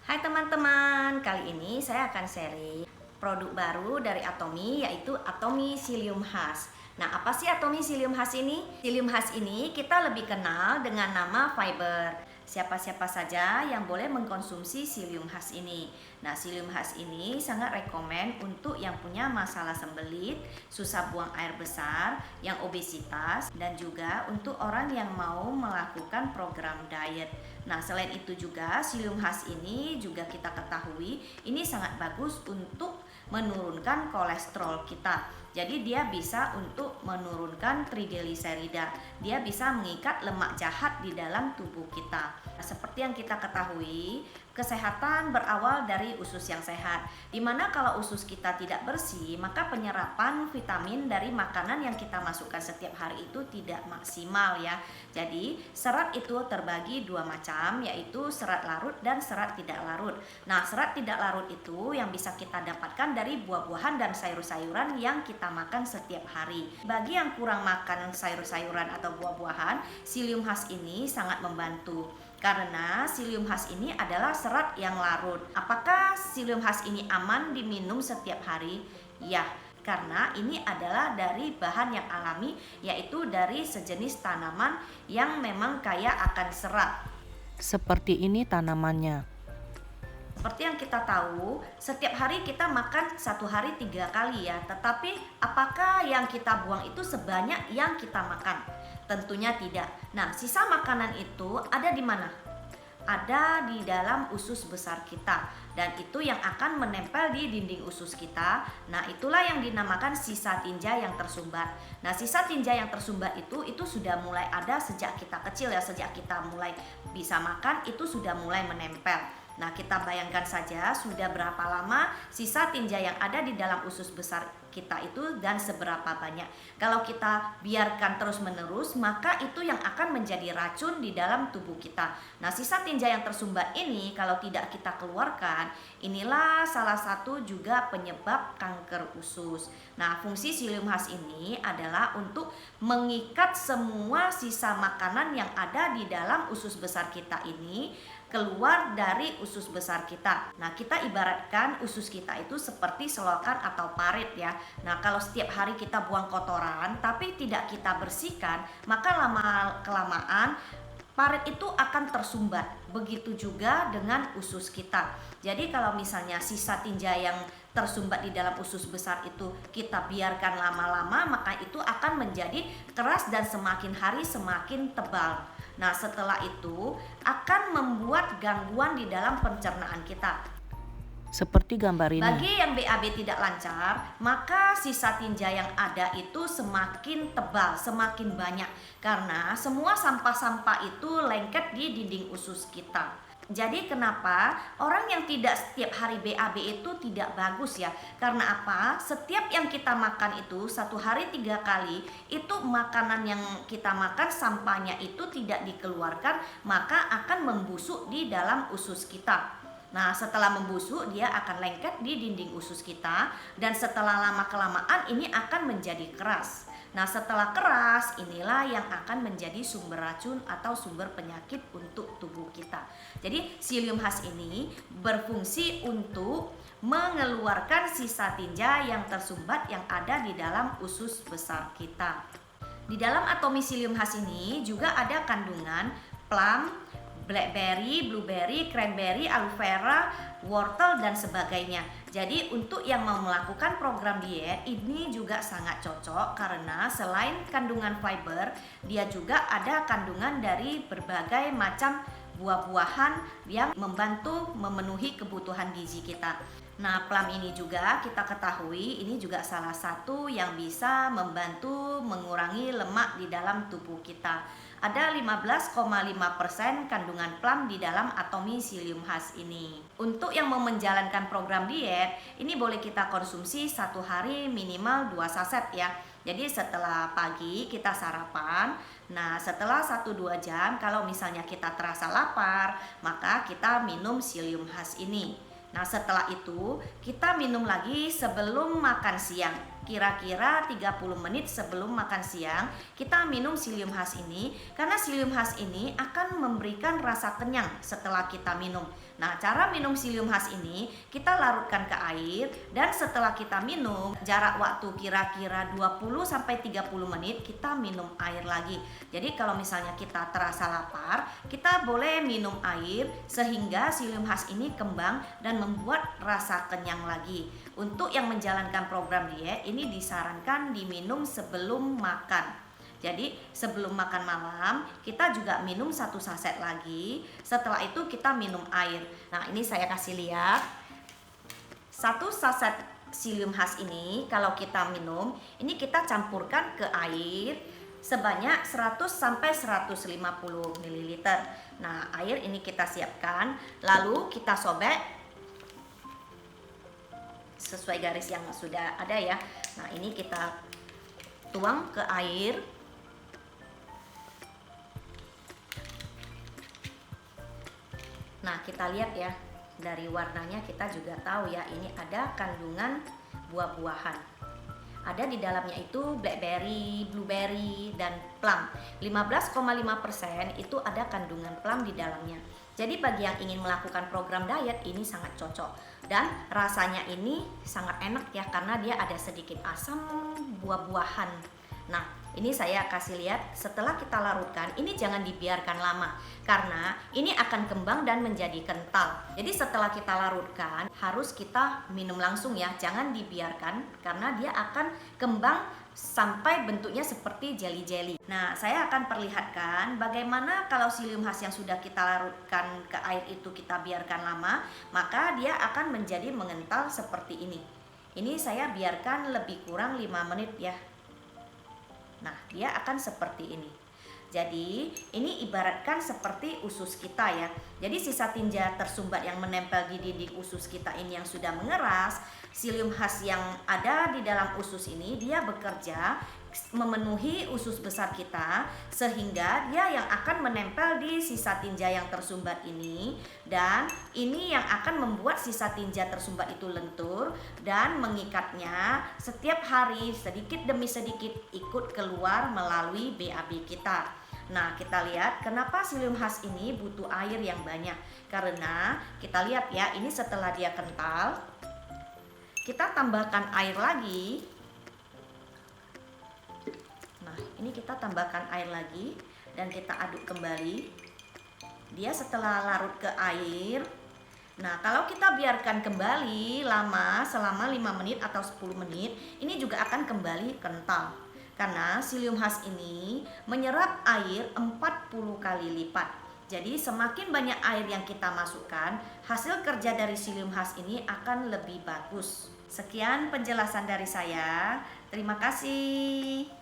Hai teman-teman, kali ini saya akan sharing produk baru dari Atomy, yaitu Atomy Psyllium Husk. Nah, apa sih Atomy Psyllium Husk ini? Psyllium Husk ini kita lebih kenal dengan nama fiber. Siapa-siapa saja yang boleh mengkonsumsi Psyllium Husk ini. Nah, Psyllium Husk ini sangat rekomen untuk yang punya masalah sembelit, susah buang air besar, yang obesitas, dan juga untuk orang yang mau melakukan program diet. Nah, selain itu juga Psyllium Husk ini juga kita ketahui ini sangat bagus untuk menurunkan kolesterol kita. Jadi dia bisa untuk menurunkan trigliserida. Dia bisa mengikat lemak jahat di dalam tubuh kita. Nah, seperti yang kita ketahui, kesehatan berawal dari usus yang sehat. Dimana kalau usus kita tidak bersih, maka penyerapan vitamin dari makanan yang kita masukkan setiap hari itu tidak maksimal ya. Jadi serat itu terbagi dua macam, yaitu serat larut dan serat tidak larut. Nah, serat tidak larut itu yang bisa kita dapatkan dari buah-buahan dan sayur-sayuran yang kita makan setiap hari. Bagi yang kurang makan sayur-sayuran atau buah-buahan, Psyllium Husk ini sangat membantu. Karena Psyllium Husk ini adalah serat yang larut. Apakah Psyllium Husk ini aman diminum setiap hari? Ya, karena ini adalah dari bahan yang alami, yaitu dari sejenis tanaman yang memang kaya akan serat. Seperti ini tanamannya. Seperti yang kita tahu, setiap hari kita makan satu hari 3 kali ya. Tetapi apakah yang kita buang itu sebanyak yang kita makan? Tentunya tidak. Nah, sisa makanan itu ada di mana? Ada di dalam usus besar kita, dan itu yang akan menempel di dinding usus kita. Nah, itulah yang dinamakan sisa tinja yang tersumbat. Nah, sisa tinja yang tersumbat itu sudah mulai ada sejak kita kecil ya, sejak kita mulai bisa makan itu sudah mulai menempel. Nah, kita bayangkan saja sudah berapa lama sisa tinja yang ada di dalam usus besar kita itu dan seberapa banyak. Kalau kita biarkan terus-menerus, maka itu yang akan menjadi racun di dalam tubuh kita. Nah, sisa tinja yang tersumbat ini kalau tidak kita keluarkan, inilah salah satu juga penyebab kanker usus. Nah, fungsi Psyllium Husk ini adalah untuk mengikat semua sisa makanan yang ada di dalam usus besar kita ini keluar dari usus besar kita. Nah, kita ibaratkan usus kita itu seperti selokan atau parit ya. Nah, kalau setiap hari kita buang kotoran tapi tidak kita bersihkan, maka lama-kelamaan parit itu akan tersumbat. Begitu juga dengan usus kita. Jadi kalau misalnya sisa tinja yang tersumbat di dalam usus besar itu kita biarkan lama-lama, maka itu akan menjadi keras dan semakin hari semakin tebal. Nah, setelah itu akan membuat gangguan di dalam pencernaan kita. Seperti gambar ini. Bagi yang BAB tidak lancar, maka sisa tinja yang ada itu semakin tebal, semakin banyak. Karena semua sampah-sampah itu lengket di dinding usus kita. Jadi kenapa orang yang tidak setiap hari BAB itu tidak bagus ya? Karena apa? Setiap yang kita makan itu satu hari 3 kali, itu makanan yang kita makan sampahnya itu tidak dikeluarkan, maka akan membusuk di dalam usus kita. Nah, setelah membusuk dia akan lengket di dinding usus kita, dan setelah lama-kelamaan ini akan menjadi keras. Nah, setelah keras inilah yang akan menjadi sumber racun atau sumber penyakit untuk tubuh kita. Jadi Psyllium Husk ini berfungsi untuk mengeluarkan sisa tinja yang tersumbat yang ada di dalam usus besar kita. Di dalam Atomy Psyllium Husk ini juga ada kandungan plum, blackberry, blueberry, cranberry, aloe vera, wortel, dan sebagainya. Jadi untuk yang mau melakukan program diet ini juga sangat cocok karena selain kandungan fiber, dia juga ada kandungan dari berbagai macam buah-buahan yang membantu memenuhi kebutuhan gizi kita. Nah, plum ini juga kita ketahui ini juga salah satu yang bisa membantu mengurangi lemak di dalam tubuh kita. Ada 15,5% kandungan plum di dalam Atomy Psyllium Husk ini. Untuk yang mau menjalankan program diet, ini boleh kita konsumsi satu hari minimal 2 saset ya. Jadi setelah pagi kita sarapan, nah setelah 1-2 jam kalau misalnya kita terasa lapar, maka kita minum Psyllium Husk ini. Nah, setelah itu kita minum lagi sebelum makan siang. kira-kira 30 menit sebelum makan siang kita minum psyllium husk ini, karena psyllium husk ini akan memberikan rasa kenyang setelah kita minum. Nah, cara minum psyllium husk ini kita larutkan ke air, dan setelah kita minum jarak waktu kira-kira 20-30 menit kita minum air lagi. Jadi kalau misalnya kita terasa lapar, kita boleh minum air sehingga psyllium husk ini kembang dan membuat rasa kenyang lagi. Untuk yang menjalankan program diet ini disarankan diminum sebelum makan. Jadi sebelum makan malam kita juga minum 1 saset lagi. Setelah itu kita minum air. Nah, ini saya kasih lihat 1 saset psyllium husk ini. Kalau kita minum, ini kita campurkan ke air sebanyak 100-150 ml. Nah, air ini kita siapkan, lalu kita sobek sesuai garis yang sudah ada ya. Nah, ini kita tuang ke air. Nah, kita lihat ya, dari warnanya kita juga tahu ya, ini ada kandungan buah-buahan. Ada di dalamnya itu blackberry, blueberry, dan plum. 15,5% itu ada kandungan plum di dalamnya. Jadi bagi yang ingin melakukan program diet ini sangat cocok. Dan rasanya ini sangat enak ya, karena dia ada sedikit asam buah-buahan. Nah, ini saya kasih lihat setelah kita larutkan, ini jangan dibiarkan lama karena ini akan kembang dan menjadi kental. Jadi setelah kita larutkan harus kita minum langsung ya, jangan dibiarkan karena dia akan kembang sampai bentuknya seperti jelly-jelly. Nah, saya akan perlihatkan bagaimana kalau psyllium husk yang sudah kita larutkan ke air itu kita biarkan lama, maka dia akan menjadi mengental seperti ini. Ini saya biarkan lebih kurang 5 menit ya. Nah, dia akan seperti ini. Jadi, ini ibaratkan seperti usus kita ya. Jadi, sisa tinja tersumbat yang menempel di dinding usus kita ini yang sudah mengeras, psyllium husk yang ada di dalam usus ini, dia bekerja memenuhi usus besar kita, sehingga dia yang akan menempel di sisa tinja yang tersumbat ini, dan ini yang akan membuat sisa tinja tersumbat itu lentur dan mengikatnya setiap hari sedikit demi sedikit ikut keluar melalui BAB kita. Nah, kita lihat kenapa psyllium husk ini butuh air yang banyak, karena kita lihat ya, ini setelah dia kental kita tambahkan air lagi. Nah, ini kita tambahkan air lagi dan kita aduk kembali. Dia setelah larut ke air. Nah, kalau kita biarkan kembali lama selama 5 menit atau 10 menit, ini juga akan kembali kental. Karena psyllium husk ini menyerap air 40 kali lipat. Jadi semakin banyak air yang kita masukkan, hasil kerja dari psyllium husk ini akan lebih bagus. Sekian penjelasan dari saya. Terima kasih.